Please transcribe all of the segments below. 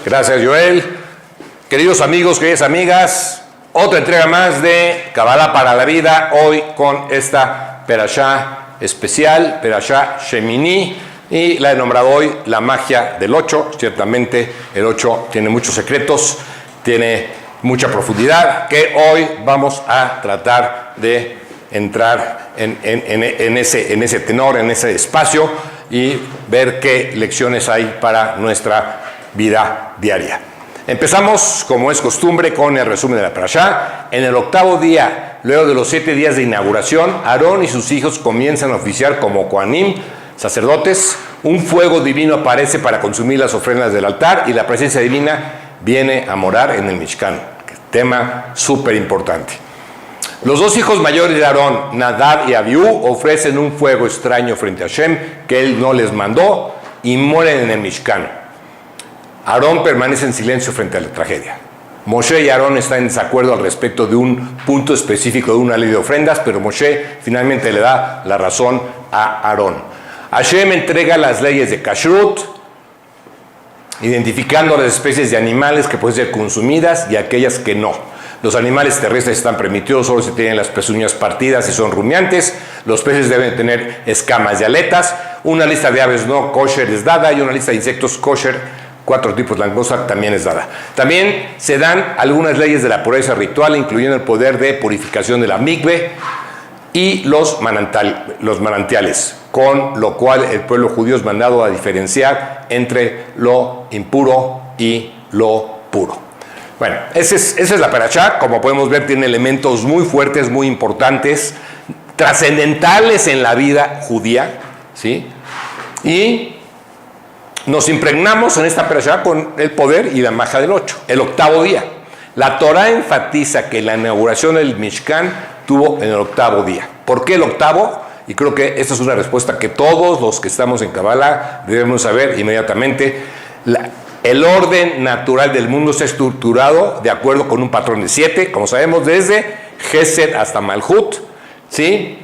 Gracias, Joel. Queridos amigos, queridas amigas, otra entrega más de Kabbalah para la vida, hoy con esta perashá especial, perashá Shemini, y la he nombrado hoy la magia del 8. Ciertamente el 8 tiene muchos secretos, tiene mucha profundidad, que hoy vamos a tratar de entrar en ese tenor, en ese espacio, y ver qué lecciones hay para nuestra vida diaria. Empezamos, como es costumbre, con el resumen de la perashá. En el octavo día, luego de los 7 días de inauguración, Aarón y sus hijos comienzan a oficiar como Kohanim, sacerdotes. Un fuego divino aparece para consumir las ofrendas del altar y la presencia divina viene a morar en el Mishkan. Tema súper importante. Los 2 hijos mayores de Aarón, Nadab y Abiú, ofrecen un fuego extraño frente a Hashem que él no les mandó y mueren en el Mishkan. Aarón permanece en silencio frente a la tragedia. Moshe y Aarón están en desacuerdo al respecto de un punto específico de una ley de ofrendas, pero Moshe finalmente le da la razón a Aarón. Hashem entrega las leyes de Kashrut, identificando las especies de animales que pueden ser consumidas y aquellas que no. Los animales terrestres están permitidos solo si tienen las pezuñas partidas y son rumiantes. Los peces deben tener escamas y aletas. Una lista de aves no kosher es dada y una lista de insectos kosher, 4 tipos de langosta, también es dada. También se dan algunas leyes de la pureza ritual, incluyendo el poder de purificación de la mikve y los manantiales, con lo cual el pueblo judío es mandado a diferenciar entre lo impuro y lo puro. Bueno, esa es la perashá. Como podemos ver, tiene elementos muy fuertes, muy importantes, trascendentales en la vida judía, ¿sí? Y nos impregnamos en esta perashá con el poder y la magia del 8, el octavo día. La Torá enfatiza que la inauguración del Mishkan tuvo en el octavo día. ¿Por qué el octavo? Y creo que esta es una respuesta que todos los que estamos en Kabbalah debemos saber inmediatamente. El orden natural del mundo está estructurado de acuerdo con un patrón de 7, como sabemos, desde Gesed hasta Malhut, ¿sí?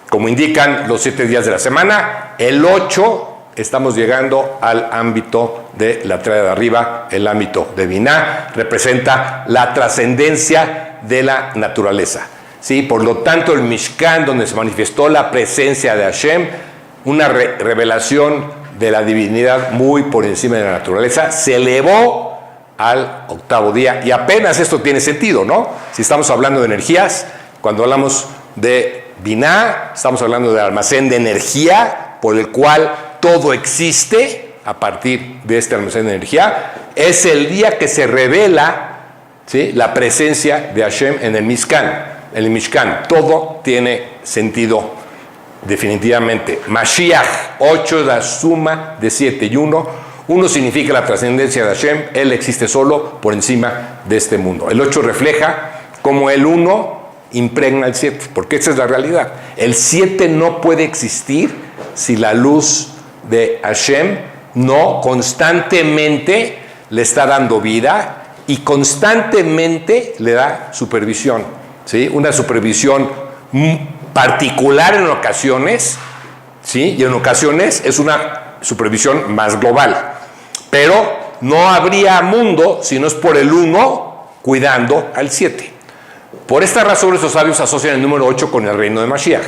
Como indican los 7 días de la semana. El 8, estamos llegando al ámbito de la triada de arriba, el ámbito de Binah, representa la trascendencia de la naturaleza, ¿sí? Por lo tanto, el Mishkan, donde se manifestó la presencia de Hashem, una revelación de la divinidad muy por encima de la naturaleza, se elevó al octavo día. Y apenas esto tiene sentido, ¿no? Si estamos hablando de energías, cuando hablamos de Binah, estamos hablando del almacén de energía por el cual todo existe a partir de este almacén de energía. Es el día que se revela, ¿sí?, la presencia de Hashem en el Mishkan. En el Mishkan todo tiene sentido definitivamente. Mashiach, 8 es la suma de 7 y 1. 1 significa la trascendencia de Hashem. Él existe solo por encima de este mundo. El 8 refleja cómo el 1 impregna el 7, porque esa es la realidad. El 7 no puede existir si la luz de Hashem no constantemente le está dando vida y constantemente le da supervisión, ¿sí? Una supervisión particular en ocasiones, ¿sí? Y en ocasiones es una supervisión más global. Pero no habría mundo si no es por el 1 cuidando al 7. Por esta razón, estos sabios asocian el número 8 con el reino de Mashiach,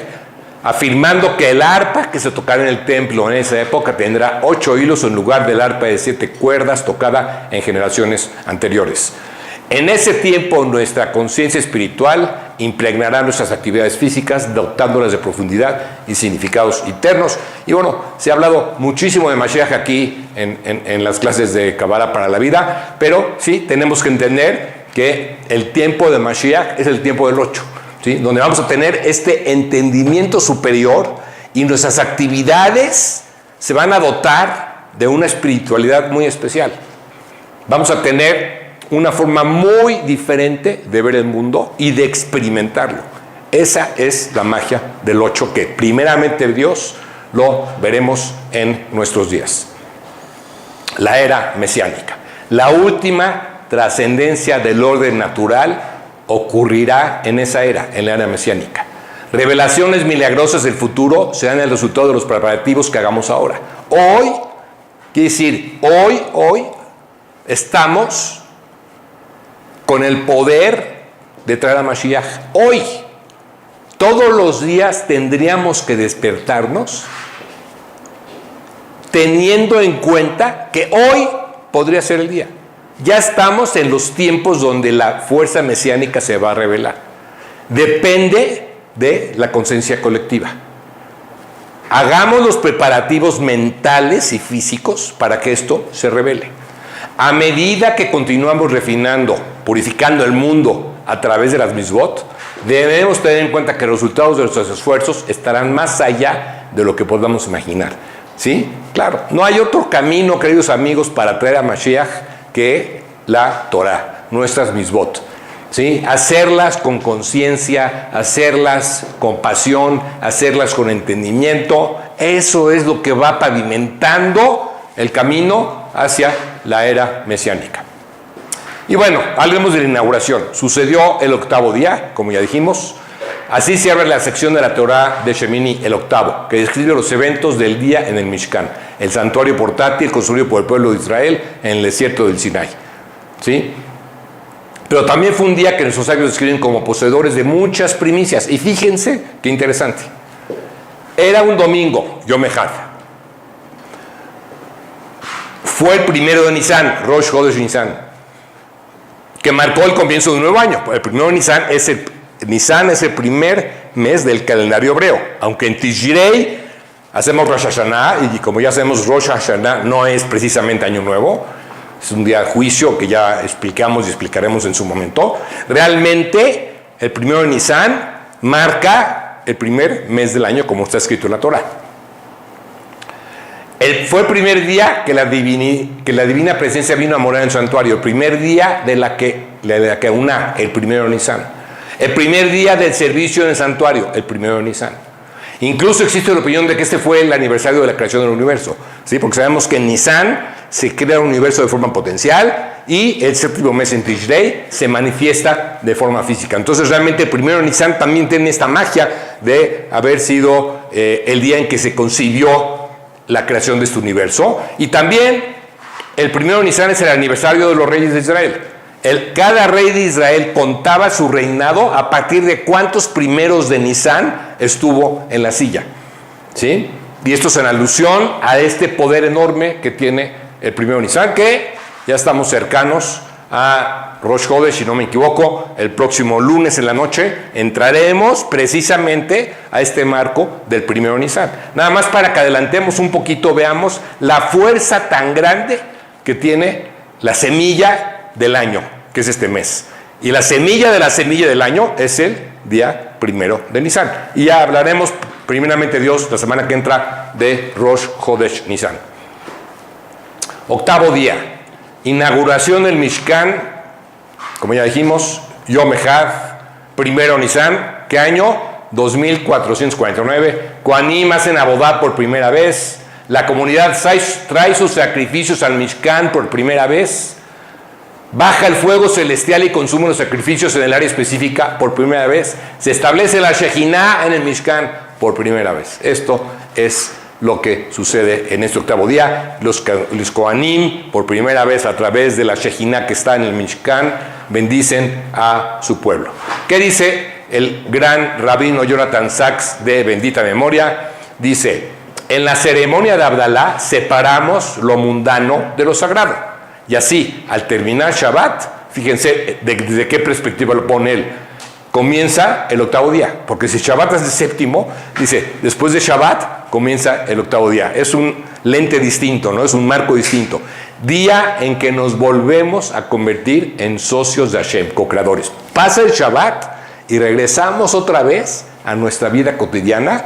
afirmando que el arpa que se tocara en el templo en esa época tendrá 8 hilos en lugar del arpa de 7 cuerdas tocada en generaciones anteriores. En ese tiempo, nuestra conciencia espiritual impregnará nuestras actividades físicas, dotándolas de profundidad y significados eternos. Y bueno, se ha hablado muchísimo de Mashiach aquí en las clases de Kabbalah para la vida, pero sí tenemos que entender que el tiempo de Mashiach es el tiempo del 8, ¿sí? Donde vamos a tener este entendimiento superior y nuestras actividades se van a dotar de una espiritualidad muy especial. Vamos a tener una forma muy diferente de ver el mundo y de experimentarlo. Esa es la magia del 8, que primeramente Dios lo veremos en nuestros días. La era mesiánica. La última trascendencia del orden natural ocurrirá en esa era, en la era mesiánica. Revelaciones milagrosas del futuro serán el resultado de los preparativos que hagamos ahora. Hoy, quiere decir, hoy, estamos con el poder de traer a Mashiach. Hoy, todos los días tendríamos que despertarnos teniendo en cuenta que hoy podría ser el día. Ya estamos en los tiempos donde la fuerza mesiánica se va a revelar. Depende de la conciencia colectiva. Hagamos los preparativos mentales y físicos para que esto se revele. A medida que continuamos refinando, purificando el mundo a través de las mitzvot, debemos tener en cuenta que los resultados de nuestros esfuerzos estarán más allá de lo que podamos imaginar. ¿Sí? Claro, no hay otro camino, queridos amigos, para traer a Mashiach que la Torah, nuestras mitzvot. ¿Sí? Hacerlas con conciencia, hacerlas con pasión, hacerlas con entendimiento, eso es lo que va pavimentando el camino hacia la era mesiánica. Y bueno, hablemos de la inauguración. Sucedió el 8º día, como ya dijimos. Así se abre la sección de la Torah de Shemini, el 8º, que describe los eventos del día en el Mishkan, el santuario portátil construido por el pueblo de Israel en el desierto del Sinai. ¿Sí? Pero también fue un día que nuestros sabios describen como poseedores de muchas primicias. Y fíjense qué interesante. Era un domingo, Yom Echad. Fue el 1 de Nisan, Rosh Chodesh Nisan, que marcó el comienzo de un nuevo año. El 1 de Nisan es el primer mes del calendario hebreo. Aunque en Tishrei hacemos Rosh Hashanah, y como ya sabemos, Rosh Hashanah no es precisamente año nuevo. Es un día de juicio que ya explicamos y explicaremos en su momento. Realmente, el 1 de Nisan marca el primer mes del año, como está escrito en la Torah. Fue el primer día que la divina presencia vino a morar en el santuario. El primer día de la que una, el 1 de Nisan. El primer día del servicio en el santuario, el 1 de Nisan. Incluso existe la opinión de que este fue el aniversario de la creación del universo, ¿sí? Porque sabemos que en Nisan se crea un universo de forma potencial y el 7º mes en Tishrei se manifiesta de forma física. Entonces realmente el 1 de Nisan también tiene esta magia de haber sido el día en que se concibió la creación de este universo. Y también el 1 de Nisan es el aniversario de los reyes de Israel. Cada rey de Israel contaba su reinado a partir de cuántos primeros de Nisan estuvo en la silla. ¿Sí? Y esto es en alusión a este poder enorme que tiene el 1 de Nisan, que ya estamos cercanos a Rosh Chodesh, si no me equivoco. El próximo lunes en la noche entraremos precisamente a este marco del 1 de Nisan. Nada más para que adelantemos un poquito, veamos la fuerza tan grande que tiene la semilla del año, que es este mes. Y la semilla del año es el día 1 de Nisan. Y ya hablaremos, primeramente Dios, la semana que entra de Rosh Chodesh Nisan. 8º día, inauguración del Mishkan, como ya dijimos, Yom Echad, 1 Nisan. ¿Qué año? 2449. Kohanim hacen abodá por primera vez. La comunidad trae sus sacrificios al Mishkan por primera vez. Baja el fuego celestial y consume los sacrificios en el área específica por primera vez. Se establece la Shejinah en el Mishkan por primera vez. Esto es lo que sucede en este 8º día. Los Kohanim, por primera vez a través de la Shejinah que está en el Mishkan, bendicen a su pueblo. ¿Qué dice el gran rabino Jonathan Sachs de bendita memoria? Dice: en la ceremonia de Abdalá separamos lo mundano de lo sagrado. Y así, al terminar Shabbat, fíjense desde qué perspectiva lo pone él, comienza el 8º día. Porque si Shabbat es el 7º, dice, después de Shabbat comienza el 8º día. Es un lente distinto, ¿no? Es un marco distinto. Día en que nos volvemos a convertir en socios de Hashem, co-creadores. Pasa el Shabbat y regresamos otra vez a nuestra vida cotidiana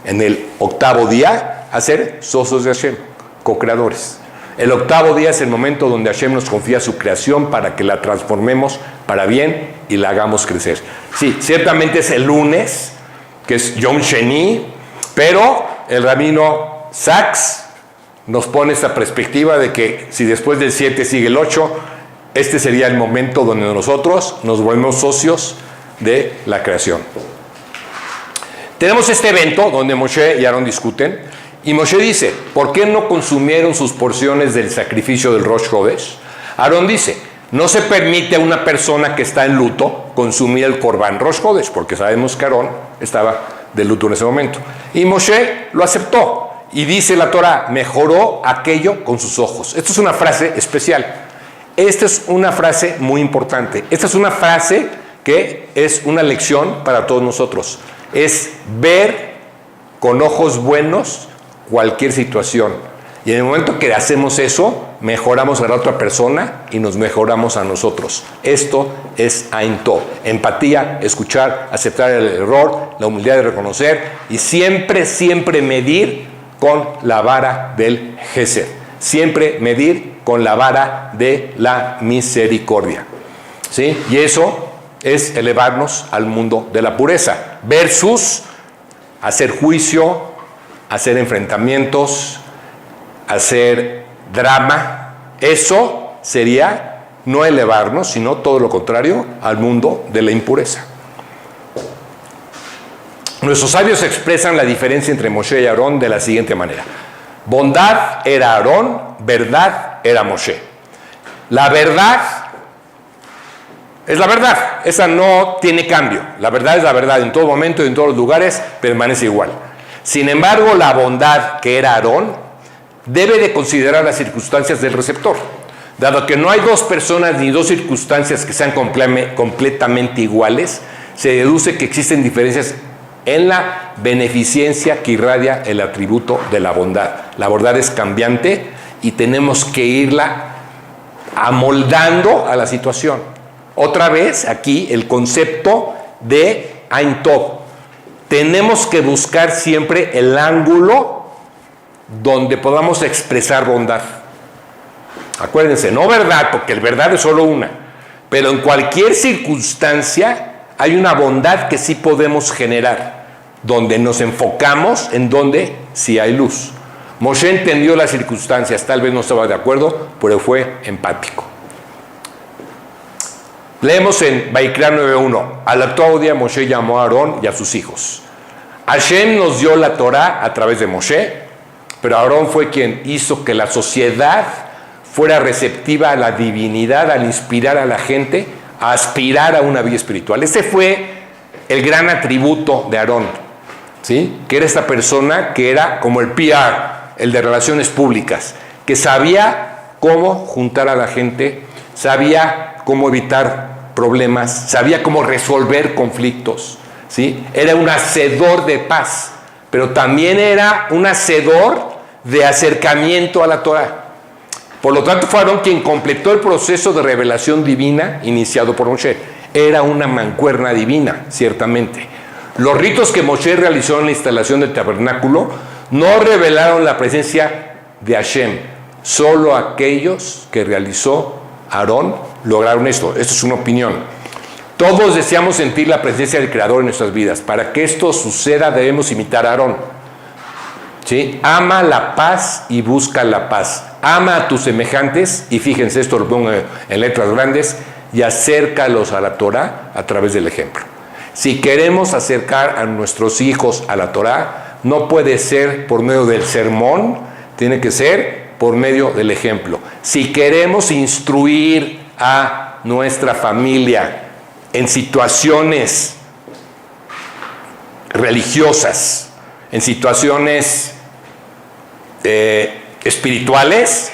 en el 8º día a ser socios de Hashem, co-creadores. El 8º día es el momento donde Hashem nos confía su creación para que la transformemos para bien y la hagamos crecer. Sí, ciertamente es el lunes, que es Yom Sheni, pero el rabino Sachs nos pone esta perspectiva de que si después del 7 sigue el 8, este sería el momento donde nosotros nos volvemos socios de la creación. Tenemos este evento donde Moshe y Aarón discuten. Y Moshe dice, ¿por qué no consumieron sus porciones del sacrificio del Rosh Chodesh? Aarón dice, no se permite a una persona que está en luto consumir el Corban Rosh Hodesh, porque sabemos que Aarón estaba de luto en ese momento. Y Moshe lo aceptó. Y dice la Torah, mejoró aquello con sus ojos. Esta es una frase especial. Esta es una frase muy importante. Esta es una frase que es una lección para todos nosotros. Es ver con ojos buenos cualquier situación. Y en el momento que hacemos eso, mejoramos a la otra persona y nos mejoramos a nosotros. Esto es Ain Tov. Empatía, escuchar, aceptar el error, la humildad de reconocer y siempre, siempre medir con la vara del Gesed. Siempre medir con la vara de la misericordia. ¿Sí? Y eso es elevarnos al mundo de la pureza. Versus hacer juicio, hacer enfrentamientos, hacer drama. Eso sería no elevarnos, sino todo lo contrario, al mundo de la impureza. Nuestros sabios expresan la diferencia entre Moshe y Aarón de la siguiente manera. Bondad era Aarón, verdad era Moshe. La verdad es la verdad, esa no tiene cambio. La verdad es la verdad, en todo momento y en todos los lugares permanece igual. Sin embargo, la bondad que era Aarón debe de considerar las circunstancias del receptor. Dado que no hay dos personas ni dos circunstancias que sean completamente iguales, se deduce que existen diferencias en la beneficencia que irradia el atributo de la bondad. La bondad es cambiante y tenemos que irla amoldando a la situación. Otra vez aquí el concepto de Ain Tov. Tenemos que buscar siempre el ángulo donde podamos expresar bondad. Acuérdense, no verdad, porque el verdad es solo una, pero en cualquier circunstancia hay una bondad que sí podemos generar, donde nos enfocamos en donde sí hay luz. Moshe entendió las circunstancias, tal vez no estaba de acuerdo, pero fue empático. Leemos en Vaikra 9:1, al octavo día Moshe llamó a Aarón y a sus hijos. Hashem nos dio la Torah a través de Moshe, pero Aarón fue quien hizo que la sociedad fuera receptiva a la divinidad, al inspirar a la gente a aspirar a una vida espiritual. Ese fue el gran atributo de Aarón, ¿sí? Que era esta persona que era como el PR, el de relaciones públicas, que sabía cómo juntar a la gente, sabía cómo evitar problemas, sabía cómo resolver conflictos, ¿sí? Era un hacedor de paz, pero también era un hacedor de acercamiento a la Torah. Por lo tanto, fue Aarón quien completó el proceso de revelación divina iniciado por Moshe. Era una mancuerna divina, ciertamente. Los ritos que Moshe realizó en la instalación del tabernáculo no revelaron la presencia de Hashem. Solo aquellos que realizó Aarón lograron esto. Esto es una opinión. Todos deseamos sentir la presencia del Creador en nuestras vidas. Para que esto suceda debemos imitar a Aarón. ¿Sí? Ama la paz y busca la paz. Ama a tus semejantes, y fíjense, esto lo pongo en letras grandes, y acércalos a la Torah a través del ejemplo. Si queremos acercar a nuestros hijos a la Torah, no puede ser por medio del sermón, tiene que ser por medio del ejemplo. Si queremos instruir a nuestra familia en situaciones religiosas, en situaciones espirituales,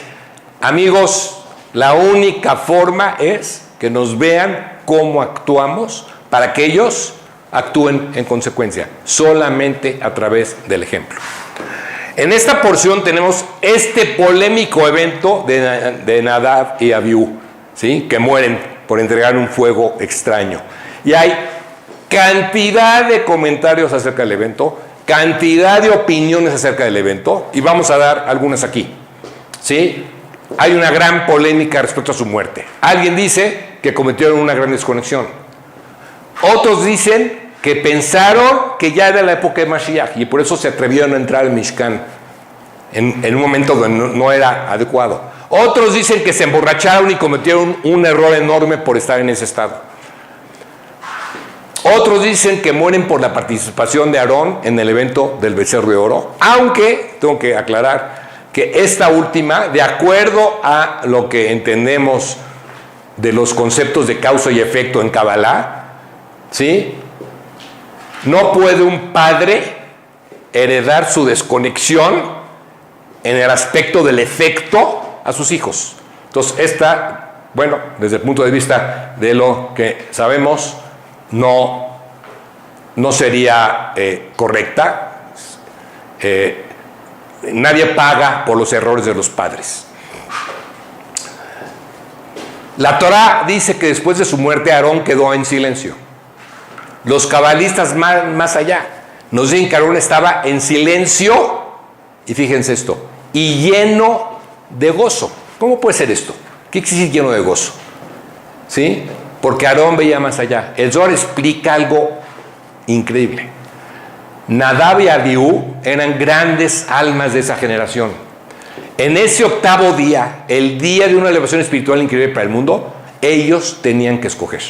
amigos, la única forma es que nos vean cómo actuamos para que ellos actúen en consecuencia, solamente a través del ejemplo. En esta porción tenemos este polémico evento de Nadab y Abiú, ¿sí? Que mueren por entregar un fuego extraño. Y hay cantidad de comentarios acerca del evento, cantidad de opiniones acerca del evento, y vamos a dar algunas aquí, ¿sí? Hay una gran polémica respecto a su muerte. Alguien dice que cometieron una gran desconexión. Otros dicen que pensaron que ya era la época de Mashiach y por eso se atrevieron a entrar al Mishkan en un momento donde no era adecuado. Otros dicen que se emborracharon y cometieron un error enorme por estar en ese estado. Otros dicen que mueren por la participación de Aarón en el evento del becerro de oro, aunque tengo que aclarar que esta última, de acuerdo a lo que entendemos de los conceptos de causa y efecto en Kabbalah, ¿sí? No puede un padre heredar su desconexión en el aspecto del efecto a sus hijos. Entonces, esta, bueno, desde el punto de vista de lo que sabemos, no sería correcta. Nadie paga por los errores de los padres. La Torá dice que después de su muerte Aarón quedó en silencio. Los cabalistas más allá nos dicen que Aarón estaba en silencio, y fíjense esto, y lleno de gozo. ¿Cómo puede ser esto? ¿Qué quiere decir lleno de gozo? ¿Sí? Porque Aarón veía más allá. El Zohar explica algo increíble. Nadab y Abiú eran grandes almas de esa generación. En ese octavo día, el día de una elevación espiritual increíble para el mundo, ellos tenían que escoger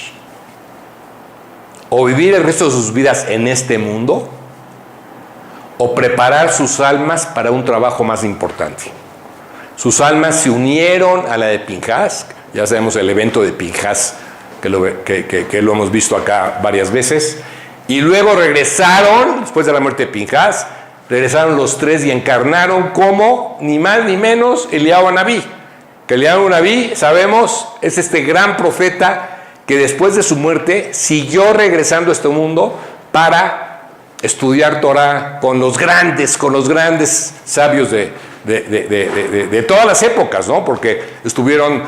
o vivir el resto de sus vidas en este mundo o preparar sus almas para un trabajo más importante. Sus almas se unieron a la de Pinhas. Ya sabemos el evento de Pinhas, que lo hemos visto acá varias veces. Y luego regresaron, después de la muerte de Pinhas, regresaron los tres y encarnaron como, ni más ni menos, Eliyahu Anabí. Que Eliyahu Anabí, sabemos, es este gran profeta que después de su muerte siguió regresando a este mundo para estudiar Torah con los grandes sabios de todas las épocas, ¿no? Porque estuvieron,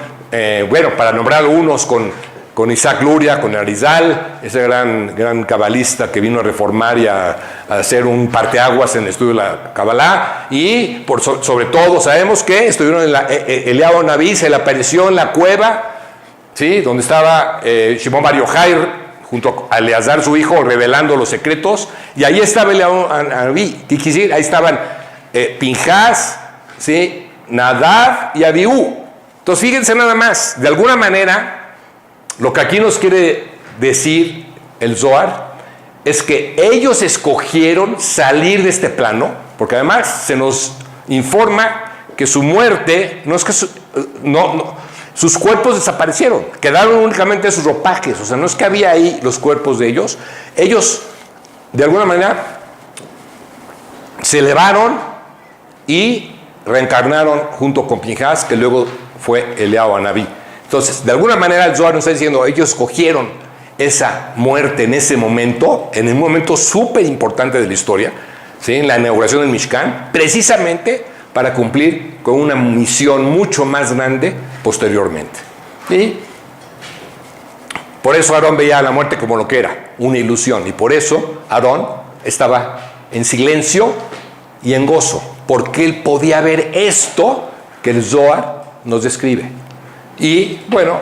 para nombrar algunos, con Isaac Luria, con Arizal, ese gran cabalista que vino a reformar y a hacer un parteaguas en el estudio de la Kabbalah, y sobre todo sabemos que estuvieron en Eliyahu Anabí, se le apareció en la cueva, ¿sí? Donde estaba Shimon Bar Yochai junto a Eleazar su hijo revelando los secretos, y ahí estaba Eliyahu Anabí. ¿Qué quiere decir? Ahí estaban Pinhas, ¿sí? Nadab y Abiú. Entonces fíjense nada más, de alguna manera lo que aquí nos quiere decir el Zohar es que ellos escogieron salir de este plano, porque además se nos informa que su muerte, no es que sus cuerpos desaparecieron, quedaron únicamente sus ropajes, o sea, no es que había ahí los cuerpos de ellos. Ellos, de alguna manera, se elevaron y reencarnaron junto con Pinhas, que luego fue Eliyahu Anabí. Entonces, de alguna manera el Zohar nos está diciendo, ellos escogieron esa muerte en ese momento, en un momento súper importante de la historia, ¿sí? En la inauguración del Mishkan, precisamente para cumplir con una misión mucho más grande posteriormente. Y por eso Aarón veía a la muerte como lo que era, una ilusión, y por eso Aarón estaba en silencio y en gozo, porque él podía ver esto que el Zohar nos describe. Y bueno,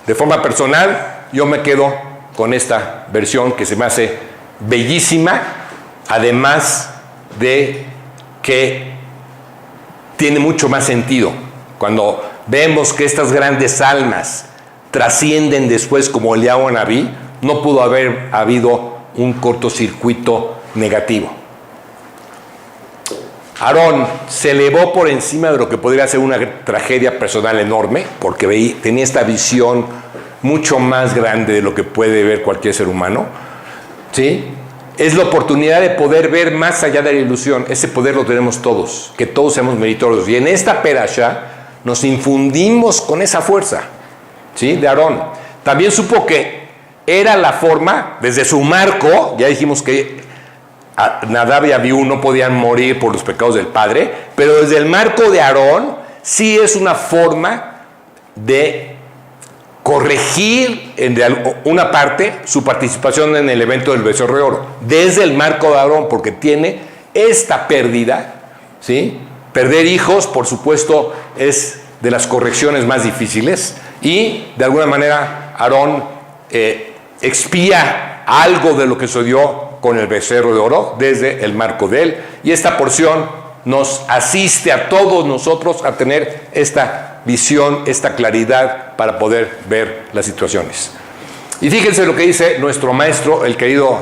de forma personal, yo me quedo con esta versión que se me hace bellísima, además de que tiene mucho más sentido. Cuando vemos que estas grandes almas trascienden después como Eliyahu Anabí, no pudo haber habido un cortocircuito negativo. Aarón se elevó por encima de lo que podría ser una tragedia personal enorme, porque tenía esta visión mucho más grande de lo que puede ver cualquier ser humano, ¿sí? Es la oportunidad de poder ver más allá de la ilusión. Ese poder lo tenemos todos, que todos seamos meritoriosos. Y en esta perashá nos infundimos con esa fuerza, ¿sí? De Aarón. También supo que era la forma, desde su marco, ya dijimos que Nadab y Abiú no podían morir por los pecados del padre, pero desde el marco de Aarón sí es una forma de corregir en una parte su participación en el evento del becerro de oro, desde el marco de Aarón, porque tiene esta pérdida, ¿sí? Perder hijos, por supuesto, es de las correcciones más difíciles, y de alguna manera Aarón expía algo de lo que sucedió con el becerro de oro desde el marco de él, y esta porción nos asiste a todos nosotros a tener esta visión, esta claridad para poder ver las situaciones. Y fíjense lo que dice nuestro maestro, el querido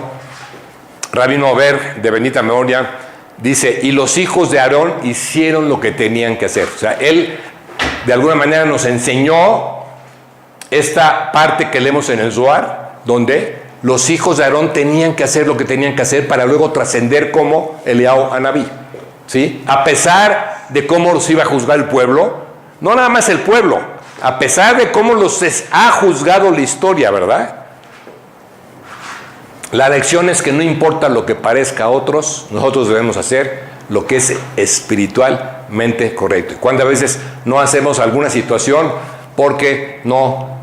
Rabino Ober de bendita memoria, dice, y los hijos de Aarón hicieron lo que tenían que hacer. O sea, él de alguna manera nos enseñó esta parte que leemos en el Zohar, donde los hijos de Aarón tenían que hacer lo que tenían que hacer para luego trascender como Eliyahu Anabí, ¿sí? A pesar de cómo los iba a juzgar el pueblo, no nada más el pueblo, a pesar de cómo los ha juzgado la historia, ¿verdad? La lección es que no importa lo que parezca a otros, nosotros debemos hacer lo que es espiritualmente correcto. Y cuando a veces no hacemos alguna situación porque no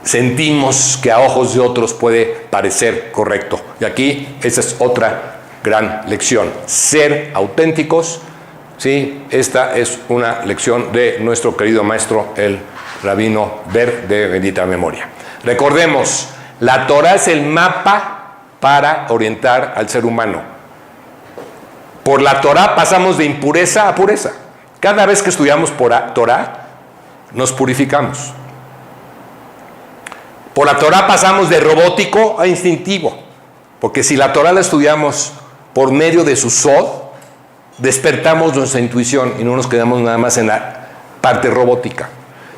sentimos que a ojos de otros puede parecer correcto. Y aquí esa es otra gran lección. Ser auténticos, ¿sí? Esta es una lección de nuestro querido maestro, el Rabino Ber, de bendita memoria. Recordemos, la Torah es el mapa para orientar al ser humano. Por la Torah pasamos de impureza a pureza. Cada vez que estudiamos por Torah, nos purificamos. Por la Torah pasamos de robótico a instintivo. Porque si la Torah la estudiamos por medio de su Sod, despertamos nuestra intuición y no nos quedamos nada más en la parte robótica,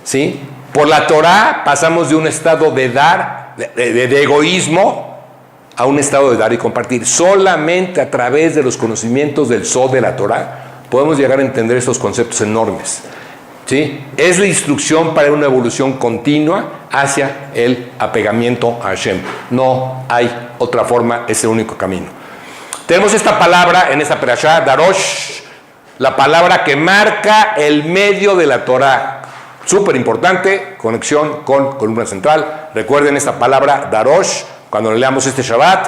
¿sí? Por la Torah pasamos de un estado de dar, de egoísmo, a un estado de dar y compartir. Solamente a través de los conocimientos del Sod de la Torah podemos llegar a entender estos conceptos enormes, ¿sí? Es la instrucción para una evolución continua hacia el apegamiento a Hashem. No hay otra forma, es el único camino. Tenemos esta palabra en esta perashá, Darosh, la palabra que marca el medio de la Torah. Súper importante, conexión con columna central. Recuerden esta palabra, Darosh, cuando leamos este Shabbat,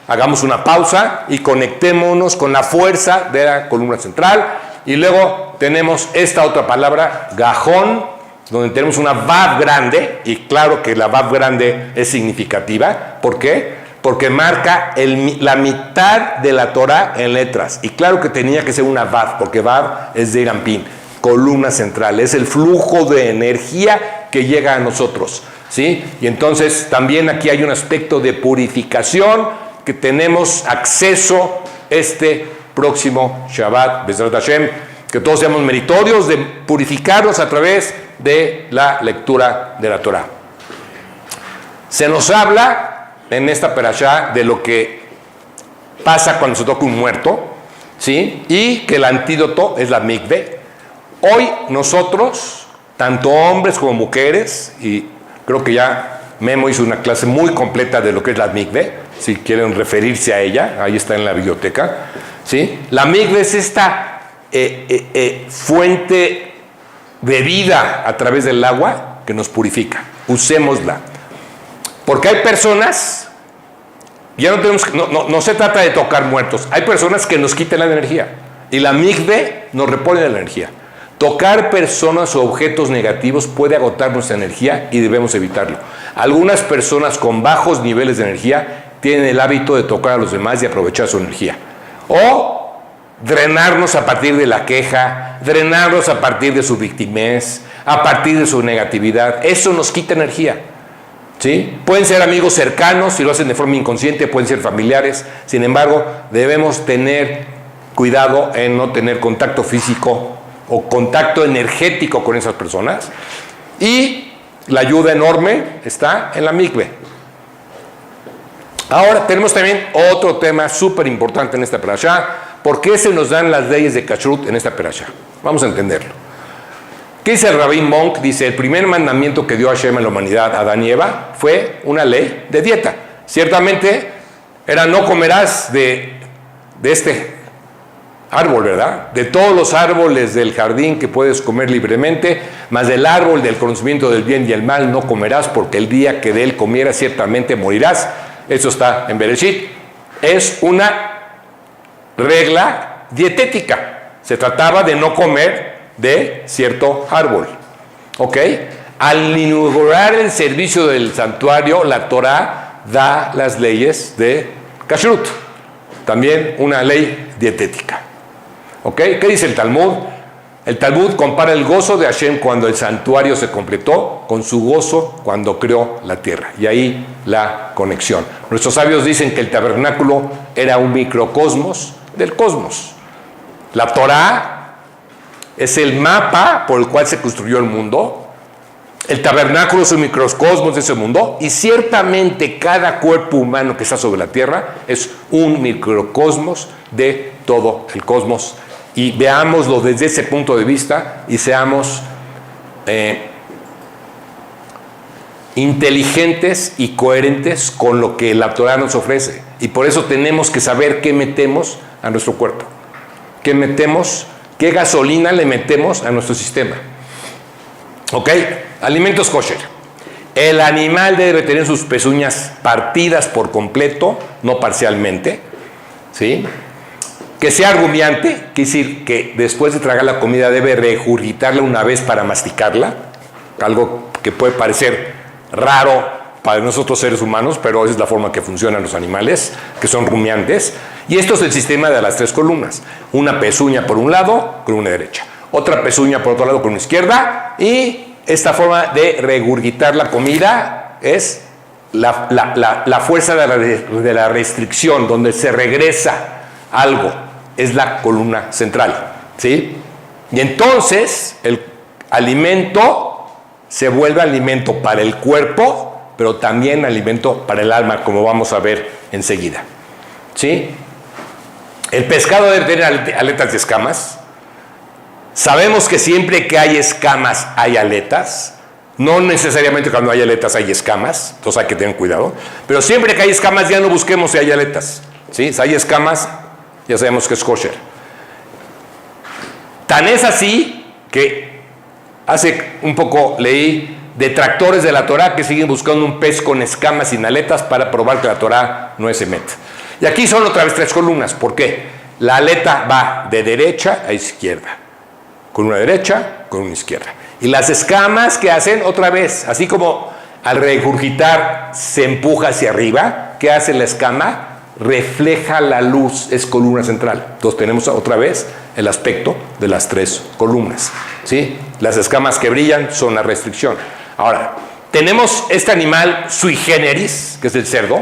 hagamos una pausa y conectémonos con la fuerza de la columna central. Y luego tenemos esta otra palabra, Gajón, donde tenemos una Vav grande, y claro que la Vav grande es significativa. ¿Por qué? Porque marca la mitad de la Torah en letras. Y claro que tenía que ser una Vav, porque Vav es de Irampín, columna central, es el flujo de energía que llega a nosotros, ¿sí? Y entonces también aquí hay un aspecto de purificación que tenemos acceso este próximo Shabbat, Bezrat Hashem, que todos seamos meritorios de purificarnos a través de la lectura de la Torah. Se nos habla en esta perashá de lo que pasa cuando se toca un muerto, ¿sí? Y que el antídoto es la mikve. Hoy nosotros, tanto hombres como mujeres, y creo que ya Memo hizo una clase muy completa de lo que es la mikve, si quieren referirse a ella, ahí está en la biblioteca, ¿sí? La mikve es esta fuente de vida a través del agua que nos purifica. Usémosla. Porque hay personas, ya no se trata de tocar muertos, hay personas que nos quitan la energía y la mikve nos repone la energía. Tocar personas o objetos negativos puede agotar nuestra energía y debemos evitarlo. Algunas personas con bajos niveles de energía tienen el hábito de tocar a los demás y aprovechar su energía. O drenarnos a partir de la queja, drenarnos a partir de su victimez, a partir de su negatividad. Eso nos quita energía, ¿sí? Pueden ser amigos cercanos, si lo hacen de forma inconsciente, pueden ser familiares. Sin embargo, debemos tener cuidado en no tener contacto físico o contacto energético con esas personas. Y la ayuda enorme está en la mikve. Ahora tenemos también otro tema súper importante en esta perashá. ¿Por qué se nos dan las leyes de kashrut en esta perashá? Vamos a entenderlo. ¿Qué dice el Rabbi Monk? Dice, el primer mandamiento que dio Hashem a la humanidad, a Adán y Eva, fue una ley de dieta. Ciertamente era no comerás de este árbol, ¿verdad? De todos los árboles del jardín que puedes comer libremente, mas del árbol del conocimiento del bien y el mal no comerás, porque el día que de él comieras ciertamente morirás. Eso está en Bereshit. Es una regla dietética. Se trataba de no comer de cierto árbol. ¿Ok? Al inaugurar el servicio del santuario, la Torah da las leyes de kashrut. También una ley dietética. ¿Ok? ¿Qué dice el Talmud? El Talmud compara el gozo de Hashem cuando el santuario se completó con su gozo cuando creó la tierra. Y ahí la conexión. Nuestros sabios dicen que el tabernáculo era un microcosmos del cosmos. La Torá es el mapa por el cual se construyó el mundo. El tabernáculo es un microcosmos de ese mundo, y ciertamente cada cuerpo humano que está sobre la tierra es un microcosmos de todo el cosmos. Y veámoslo desde ese punto de vista y seamos inteligentes y coherentes con lo que la Torá nos ofrece. Y por eso tenemos que saber qué metemos a nuestro cuerpo, qué metemos, qué gasolina le metemos a nuestro sistema. ¿Ok? Alimentos kosher. El animal debe tener sus pezuñas partidas por completo, no parcialmente, ¿sí? Que sea rumiante, quiere decir que después de tragar la comida debe regurgitarla una vez para masticarla, algo que puede parecer raro para nosotros seres humanos, pero esa es la forma que funcionan los animales, que son rumiantes. Y esto es el sistema de las 3 columnas. Una pezuña por un lado, columna derecha. Otra pezuña por otro lado, columna izquierda. Y esta forma de regurgitar la comida es la fuerza de la restricción, donde se regresa algo. Es la columna central, ¿sí? Y entonces el alimento se vuelve alimento para el cuerpo, pero también alimento para el alma, como vamos a ver enseguida, ¿sí? El pescado debe tener aletas y escamas. Sabemos que siempre que hay escamas hay aletas. No necesariamente cuando hay aletas hay escamas, entonces hay que tener cuidado. Pero siempre que hay escamas ya no busquemos si hay aletas, ¿sí? Si hay escamas, ya sabemos que es kosher. Tan es así que hace un poco leí detractores de la Torá que siguen buscando un pez con escamas sin aletas para probar que la Torá no es emet. Y aquí son otra vez 3 columnas. ¿Por qué? La aleta va de derecha a izquierda. Con una derecha, con una izquierda. Y las escamas que hacen otra vez, así como al regurgitar se empuja hacia arriba, ¿qué hace la escama? Refleja la luz, es columna central. Entonces tenemos otra vez el aspecto de las 3 columnas, ¿sí? Las escamas que brillan son la restricción. Ahora, tenemos este animal sui generis, que es el cerdo,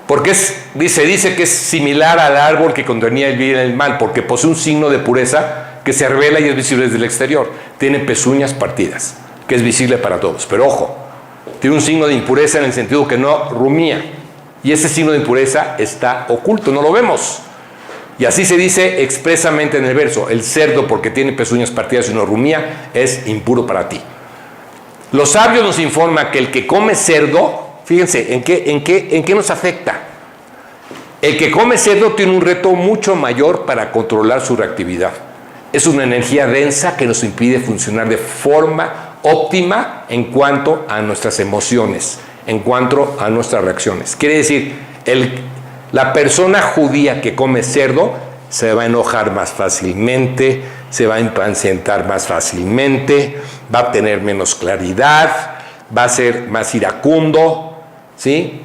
porque se dice que es similar al árbol que contenía el bien y el mal, porque posee un signo de pureza que se revela y es visible desde el exterior. Tiene pezuñas partidas, que es visible para todos. Pero ojo, tiene un signo de impureza en el sentido que no rumía. Y ese signo de impureza está oculto, no lo vemos. Y así se dice expresamente en el verso: el cerdo, porque tiene pezuñas partidas y no rumía, es impuro para ti. Los sabios nos informan que el que come cerdo, fíjense, ¿en qué nos afecta? El que come cerdo tiene un reto mucho mayor para controlar su reactividad. Es una energía densa que nos impide funcionar de forma óptima en cuanto a nuestras emociones, en cuanto a nuestras reacciones. Quiere decir, la persona judía que come cerdo se va a enojar más fácilmente, se va a impacientar más fácilmente, va a tener menos claridad, va a ser más iracundo, ¿sí?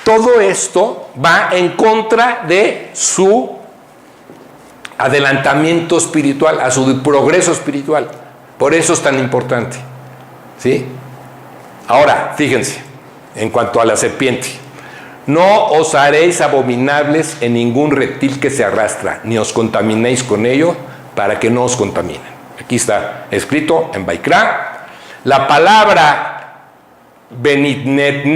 Todo esto va en contra de su adelantamiento espiritual, a su progreso espiritual. Por eso es tan importante, ¿sí? Ahora, fíjense, en cuanto a la serpiente: no os haréis abominables en ningún reptil que se arrastra, ni os contaminéis con ello, para que no os contaminen. Aquí está escrito en Baikra. La palabra benitmenen,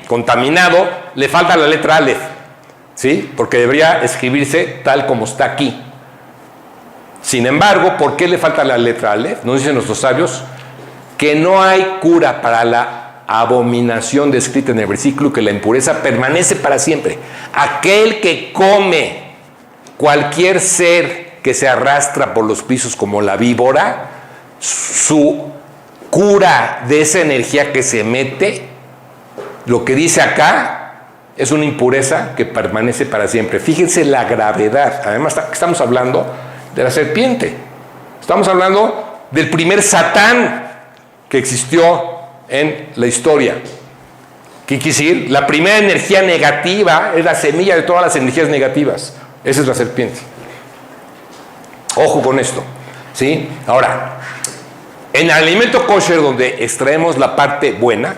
contaminado, le falta la letra Aleph, ¿sí? Porque debería escribirse tal como está aquí. Sin embargo, ¿por qué le falta la letra Aleph? Nos dicen nuestros sabios que no hay cura para la abominación descrita en el versículo, que la impureza permanece para siempre. Aquel que come cualquier ser que se arrastra por los pisos como la víbora, su cura de esa energía que se mete, lo que dice acá, es una impureza que permanece para siempre. Fíjense la gravedad. Además, estamos hablando de la serpiente. Estamos hablando del primer Satán que existió en la historia. ¿Qué quiere decir? La primera energía negativa es la semilla de todas las energías negativas. Esa es la serpiente. Ojo con esto, ¿sí? Ahora, en el alimento kosher, donde extraemos la parte buena,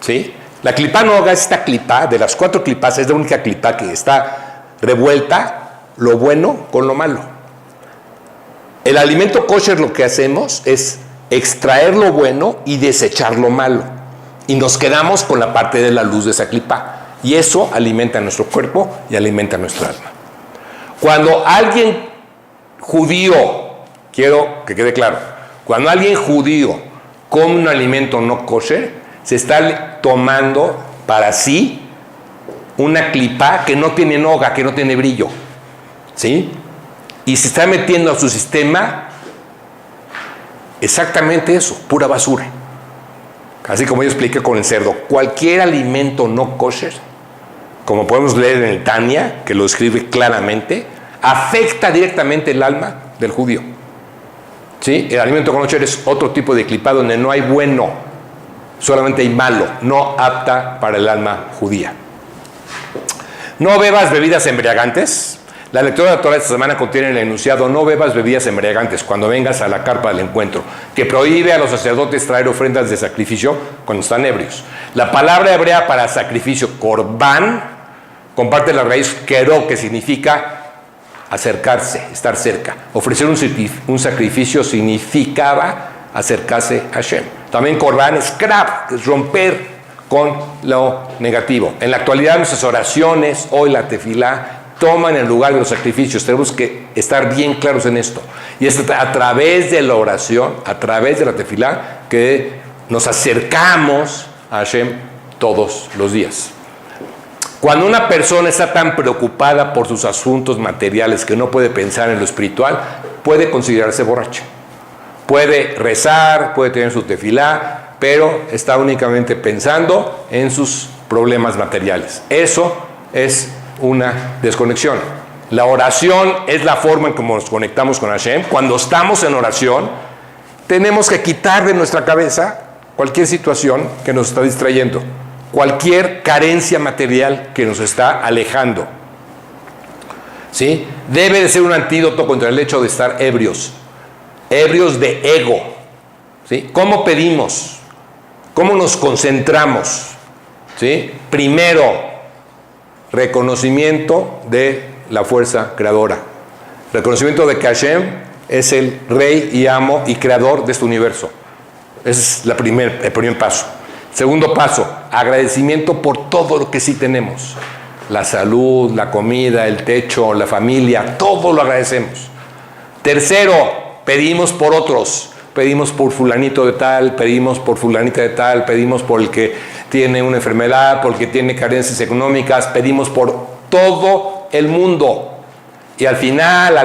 ¿sí? La clipá noga, esta clipá, de las 4 clipás, es la única clipá que está revuelta lo bueno con lo malo. El alimento kosher lo que hacemos es extraer lo bueno y desechar lo malo. Y nos quedamos con la parte de la luz de esa clipá. Y eso alimenta nuestro cuerpo y alimenta nuestra alma. Cuando alguien judío, quiero que quede claro, cuando alguien judío come un alimento no kosher, se está tomando para sí una clipá que no tiene noga, que no tiene brillo, ¿sí? Y se está metiendo a su sistema exactamente eso, pura basura. Así como yo expliqué con el cerdo, cualquier alimento no kosher, como podemos leer en el Tania, que lo escribe claramente, afecta directamente el alma del judío. ¿Sí? El alimento kosher es otro tipo de clipá donde no hay bueno, solamente hay malo, no apta para el alma judía. No bebas bebidas embriagantes. La lectura de la Torah esta semana contiene el enunciado: no bebas bebidas embriagantes cuando vengas a la carpa del encuentro, que prohíbe a los sacerdotes traer ofrendas de sacrificio cuando están ebrios. La palabra hebrea para sacrificio, corbán, comparte la raíz kero, que significa acercarse, estar cerca. Ofrecer un sacrificio significaba acercarse a Hashem. También corbán es krab, es romper con lo negativo. En la actualidad nuestras oraciones, hoy la tefilá, toman el lugar de los sacrificios. Tenemos que estar bien claros en esto. Y es a través de la oración, a través de la tefilá, que nos acercamos a Hashem todos los días. Cuando una persona está tan preocupada por sus asuntos materiales que no puede pensar en lo espiritual, puede considerarse borracha. Puede rezar, puede tener su tefilá, pero está únicamente pensando en sus problemas materiales. Eso es una desconexión. La oración es la forma en cómo nos conectamos con Hashem. Cuando estamos en oración, tenemos que quitar de nuestra cabeza cualquier situación que nos está distrayendo, cualquier carencia material que nos está alejando. ¿Sí? Debe de ser un antídoto contra el hecho de estar ebrios de ego. ¿Sí? ¿Cómo pedimos? ¿Cómo nos concentramos? ¿Sí? Primero, reconocimiento de la fuerza creadora. Reconocimiento de que Hashem es el rey y amo y creador de este universo. Ese es el primer paso. Segundo paso, agradecimiento por todo lo que sí tenemos. La salud, la comida, el techo, la familia, todo lo agradecemos. Tercero, pedimos por otros. Pedimos por fulanito de tal, pedimos por fulanita de tal, pedimos por el que tiene una enfermedad, por el que tiene carencias económicas, pedimos por todo el mundo. Y al final,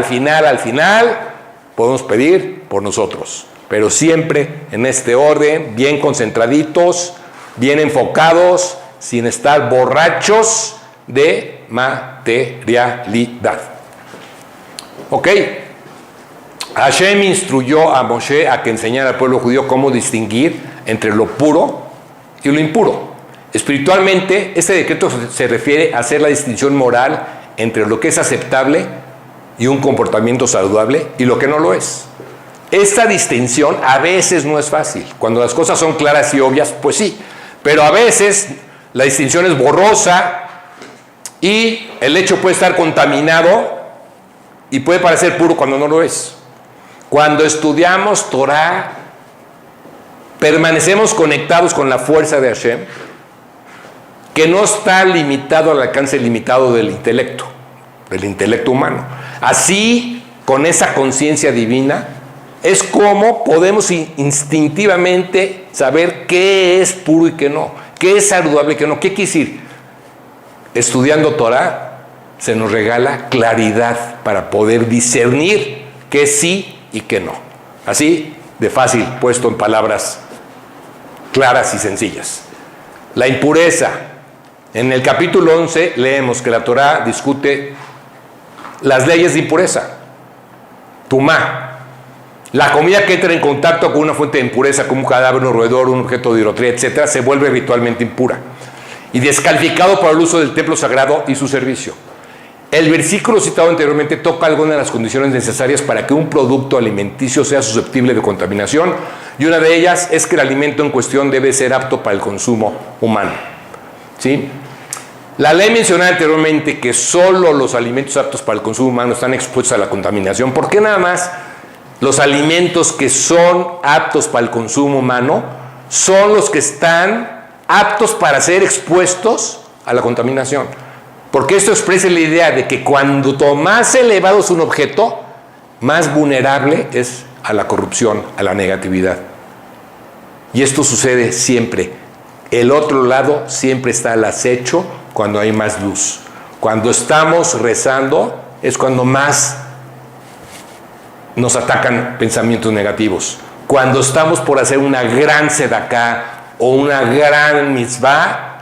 podemos pedir por nosotros. Pero siempre en este orden, bien concentraditos, bien enfocados, sin estar borrachos de materialidad. ¿Ok? Hashem instruyó a Moshe a que enseñara al pueblo judío cómo distinguir entre lo puro y lo impuro. Espiritualmente, este decreto se refiere a hacer la distinción moral entre lo que es aceptable y un comportamiento saludable y lo que no lo es. Esta distinción a veces no es fácil. Cuando las cosas son claras y obvias, pues sí. Pero a veces la distinción es borrosa y el hecho puede estar contaminado y puede parecer puro cuando no lo es. Cuando estudiamos Torah, permanecemos conectados con la fuerza de Hashem, que no está limitado al alcance limitado del intelecto humano. Así, con esa conciencia divina, es como podemos instintivamente saber qué es puro y qué no, qué es saludable y qué no. ¿Qué quiere decir? Estudiando Torah se nos regala claridad para poder discernir qué sí y qué no. Así de fácil, puesto en palabras claras y sencillas. La impureza. En el capítulo 11 leemos que la Torah discute las leyes de impureza. Tumá. La comida que entra en contacto con una fuente de impureza, como un cadáver, un roedor, un objeto de idolatría, etc., se vuelve ritualmente impura y descalificado para el uso del templo sagrado y su servicio. El versículo citado anteriormente toca algunas de las condiciones necesarias para que un producto alimenticio sea susceptible de contaminación, y una de ellas es que el alimento en cuestión debe ser apto para el consumo humano. ¿Sí? La ley mencionaba anteriormente que solo los alimentos aptos para el consumo humano están expuestos a la contaminación. ¿Por qué nada más los alimentos que son aptos para el consumo humano son los que están aptos para ser expuestos a la contaminación? Porque esto expresa la idea de que cuanto más elevado es un objeto, más vulnerable es a la corrupción, a la negatividad. Y esto sucede siempre. El otro lado siempre está al acecho cuando hay más luz. Cuando estamos rezando es cuando más nos atacan pensamientos negativos. Cuando estamos por hacer una gran sedacá o una gran mitzvah,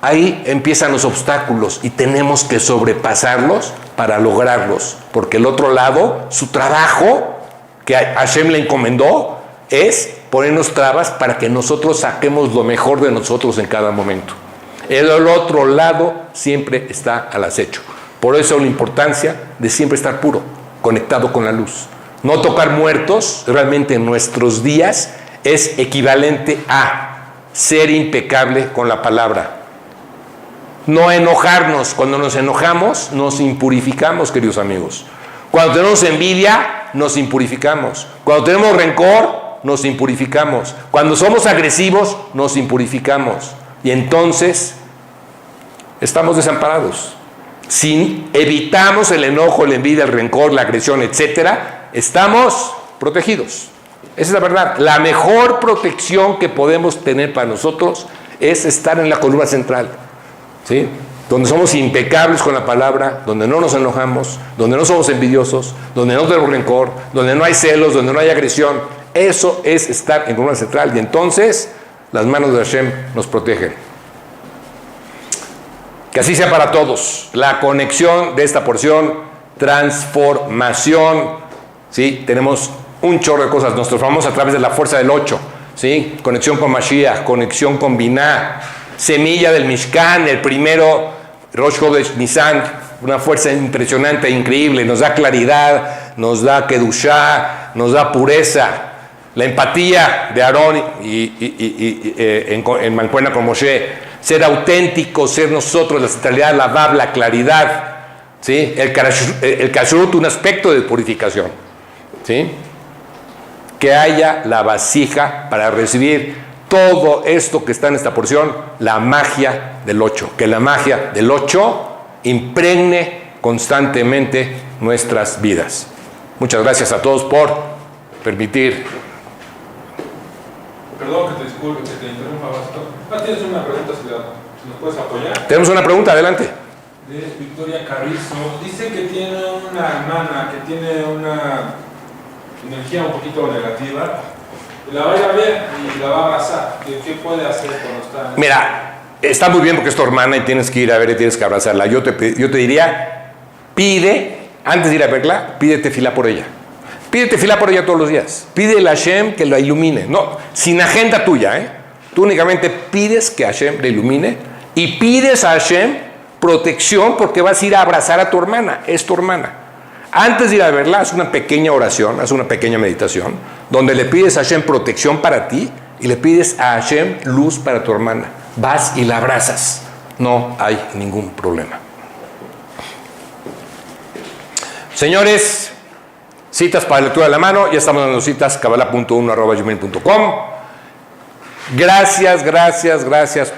ahí empiezan los obstáculos y tenemos que sobrepasarlos para lograrlos. Porque el otro lado, su trabajo que Hashem le encomendó es ponernos trabas para que nosotros saquemos lo mejor de nosotros en cada momento. El otro lado siempre está al acecho. Por eso la importancia de siempre estar puro, conectado con la luz. No tocar muertos realmente en nuestros días es equivalente a ser impecable con la palabra. No enojarnos. Cuando nos enojamos, nos impurificamos, queridos amigos. Cuando tenemos envidia, nos impurificamos. Cuando tenemos rencor, nos impurificamos. Cuando somos agresivos, nos impurificamos. Y entonces, estamos desamparados. Si evitamos el enojo, la envidia, el rencor, la agresión, etcétera, estamos protegidos. Esa es la verdad. La mejor protección que podemos tener para nosotros es estar en la columna central, ¿sí? Donde somos impecables con la palabra, donde no nos enojamos, donde no somos envidiosos, donde no tenemos rencor, donde no hay celos, donde no hay agresión. Eso es estar en columna central. Y entonces, las manos de Hashem nos protegen. Que así sea para todos. La conexión de esta porción, transformación, ¿sí? Tenemos un chorro de cosas. Nos transformamos a través de la fuerza del 8, ¿sí? Conexión con Mashiach, conexión con Binah, semilla del Mishkan, el primero, Rosh Chodesh Nisan, una fuerza impresionante, increíble. Nos da claridad, nos da Kedushá, nos da pureza. La empatía de Aarón en mancuerna con Moshe, ser auténticos, ser nosotros, la centralidad, la Bab, la claridad, ¿sí? El kashrut, un aspecto de purificación, ¿sí? Que haya la vasija para recibir todo esto que está en esta porción, la magia del 8, que la magia del 8 impregne constantemente nuestras vidas. Muchas gracias a todos por permitir. Perdón que te disculpe, que te interrumpa bastante. Tienes una pregunta, si nos puedes apoyar. Tenemos una pregunta, adelante. De Victoria Carrizo. Dice que tiene una hermana que tiene una energía un poquito negativa. La va a ir a ver y la va a abrazar. ¿Qué puede hacer cuando está? Mira, está muy bien porque es tu hermana y tienes que ir a ver y tienes que abrazarla. Yo te diría, pide, antes de ir a verla, pídete fila por ella. Pídete fila por ella todos los días. Pídele a Hashem que la ilumine. No, sin agenda tuya, ¿eh? Tú únicamente pides que Hashem la ilumine y pides a Hashem protección porque vas a ir a abrazar a tu hermana. Es tu hermana. Antes de ir a verla, haz una pequeña oración, haz una pequeña meditación, donde le pides a Hashem protección para ti y le pides a Hashem luz para tu hermana. Vas y la abrazas. No hay ningún problema. Señores, citas para lectura de la mano, ya estamos dando citas, kabbalah.1@gmail.com. Gracias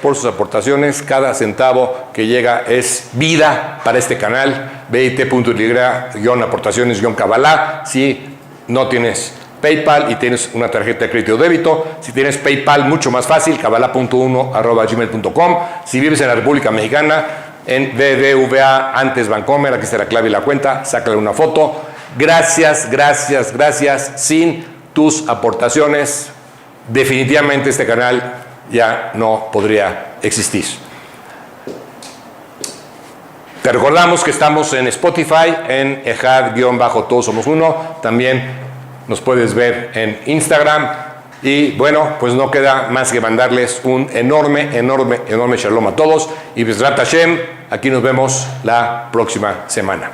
por sus aportaciones. Cada centavo que llega es vida para este canal. bit.ly/aportaciones-kabbalah. Si no tienes PayPal y tienes una tarjeta de crédito o débito, si tienes PayPal, mucho más fácil, kabbalah.1@gmail.com. Si vives en la República Mexicana, en BBVA, antes Bancomer, aquí está la clave y la cuenta, sácale una foto. Gracias. Sin tus aportaciones, definitivamente este canal ya no podría existir. Te recordamos que estamos en Spotify, en Ejad-Todos Somos Uno. También nos puedes ver en Instagram. Y bueno, pues no queda más que mandarles un enorme shalom a todos. Y Bezrat Hashem, aquí nos vemos la próxima semana.